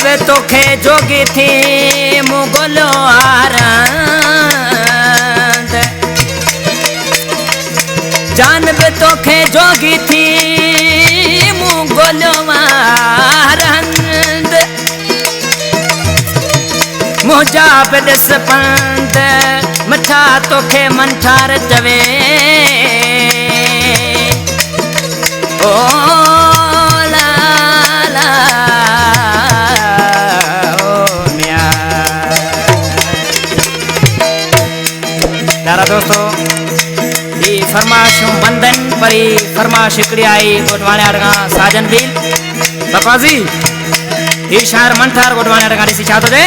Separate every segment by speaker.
Speaker 1: बे तोखे जोगी थी मुगलो आरंद, जान बे तोखे जोगी थी मुगलो आरंद, मुझा पे दिस पंद मठा तोखे मंठार चवे ओ ला ला ओ म्या। प्यारा दोस्तों ये फरमाश बंधन परी फरमाश हिकड़ी आई गोटवाणे अड़गा साजन दिल बकवाजी ये शायर मंठार गोटवाणे अड़गा ॾिसी छा थो चए।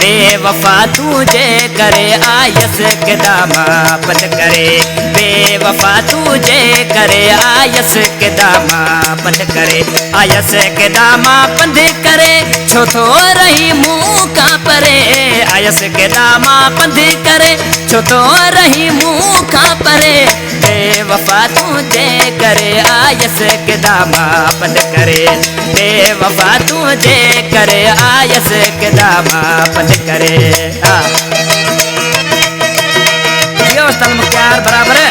Speaker 1: बेवफा तुझे करे आयस के दामा पद करे, बेवफा तुझे करे आयस के दामा पद करे, आयस के दामा पंध करे छो थो रही मुँह का परे, आयस के दामा पंध करे छो थो रही मुँह का परे, बेवफा तुझे करे आयस के दामा पद करे, बेवफा तुझे करे आयस के दामा पद करे। यो तल मुख्तार बराबर है।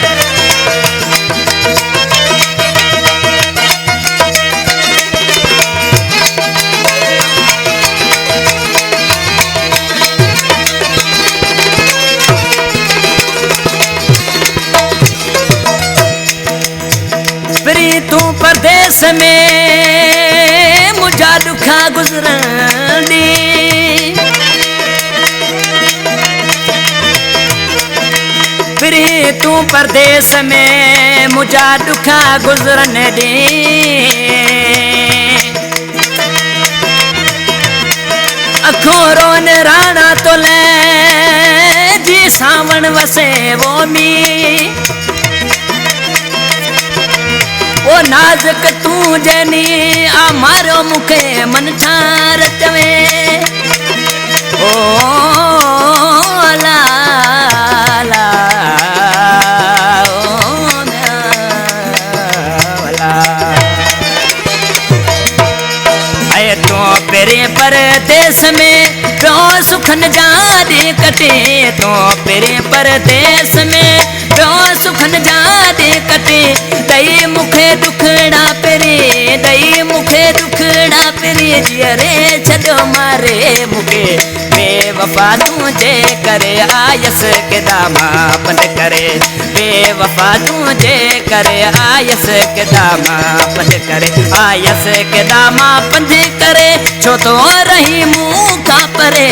Speaker 1: प्री तू परदेस में मुझा दुखा गुजरंदी, प्री तू परदेस में मुझा दुखा गुजरन दी, अखोरो ने राणा तो ले जी सावन वसे वो मी, ओ नाज़ुक तू जनी आ मारो मुखे मन ठार चवे ओ ला ला ओ ला। आए तो पेरे परदेस में प्यो सुखन जादी कटे, तो पेरे परदेस में प्यो सुखन जादी कटे, दई मुखे दुखड़ा पेरे, दई मुखे दुखड़ा पेरे जियरे छड़ो मारे मुखे, बेवफा तुझे करे आयस के दामा पंध करे, बेवफा तुझे करे आयस के दामा पंध करे, आयस के दामा पंध करे छो तो रही मुँह का परे,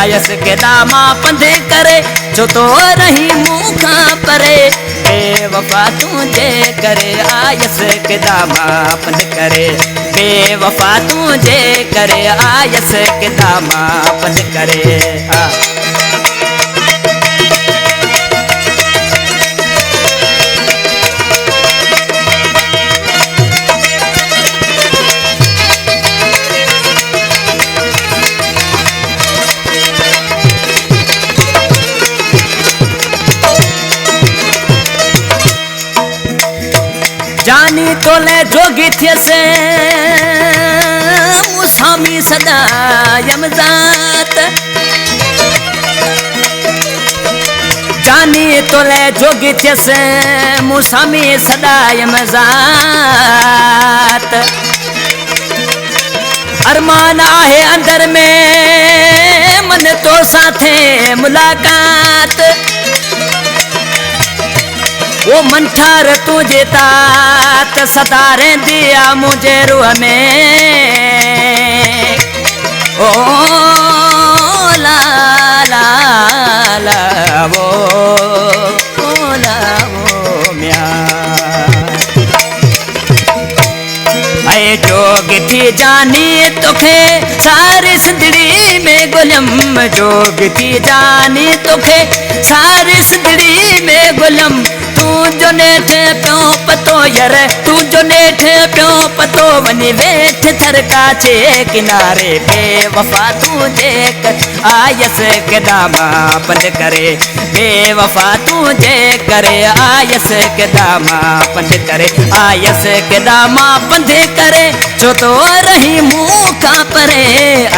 Speaker 1: आयस के दामा पंध करे छो तो रही मुँह का परे, बेवफा तुझे करे आयस के दामा पंध करे, बेवफा तुझे करे आयस के दामा पंध करे। जानी तोले जोगी थे से मुसामी सदा यमजात, जानी तोले जोगी थे से मुसामी सदा यमजात, अरमान आहे अंदर में मन तो साथे मुलाकात, वो मंठार तुझे तात सदा रहंदिया मुझे रूह में ओ ला ला ला वो ला वो म्या। आए जोग थी जानी तोखे सारी सिंदड़ी में गुलम, जोग थी जानी तोखे सारी सिंदड़ी में गुलम, जो नेठ प्यो पतो यार तू जो नेठ प्यो पतो वनी वेठ थरकाचे किनारे बेवफा तुझे कर आयस के दामा पंध करे बेवफा तुझे करे आयस के दामा पंध करे आयस के दामा पंध करे जो तो रही मुँह का परे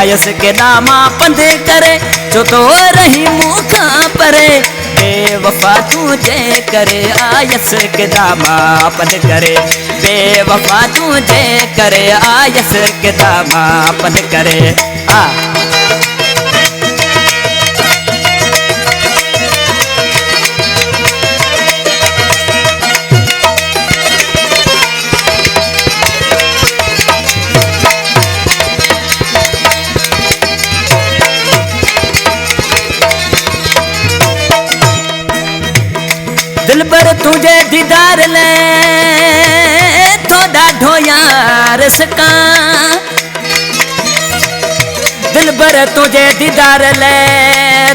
Speaker 1: आयस के दामा पंध करे जो तो रही मुँह का परे बेवफा तुझे करे आयस के दामा पंध करे बेवफा तुझे करे आयस के दामा पंध करे आ दिल पर तुझे दीदार ले तो डाढो यार सका दिल पर तुझे दीदार ले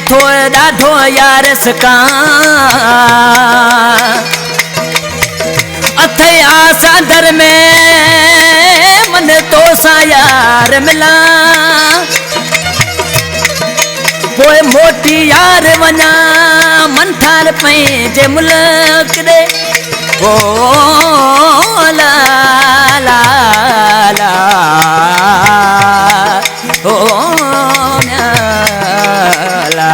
Speaker 1: तो डाढो यार सका अथया सादर में मन तो सा यार मिला पोए मोटी यार वना मन ठार पंहिंजे मुल्क दे ओ ला ला ला ओ ला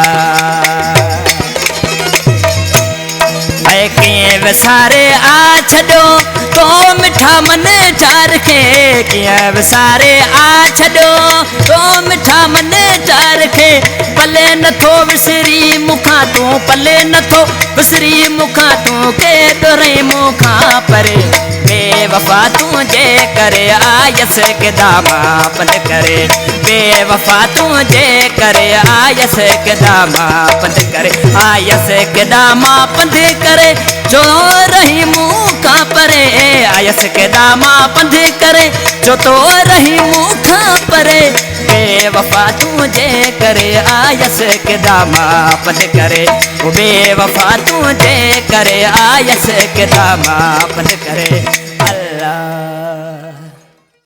Speaker 1: ऐ किए विसारे आ छॾो तो मिठा मन चार खे किए विसारे आ छॾो तो मिठा मन चार खे पले नथो विसरी मुखा तू पले नथो विसरी मुखा तू के डोरे मुखा परे बेवफा तुझे करे आयस के दामा पंध करे बेवफा तुझे करे आयस के दामा पंध करे आयस के दामा पंध करे जो रही मुखा परे आयस के दामा पंध करे जो तो रही मुखा परे बेवफा तुझे करे आयस के दामा पंध करे बेवफा तुझे करे आयस के दामा पंध करे अल्लाह।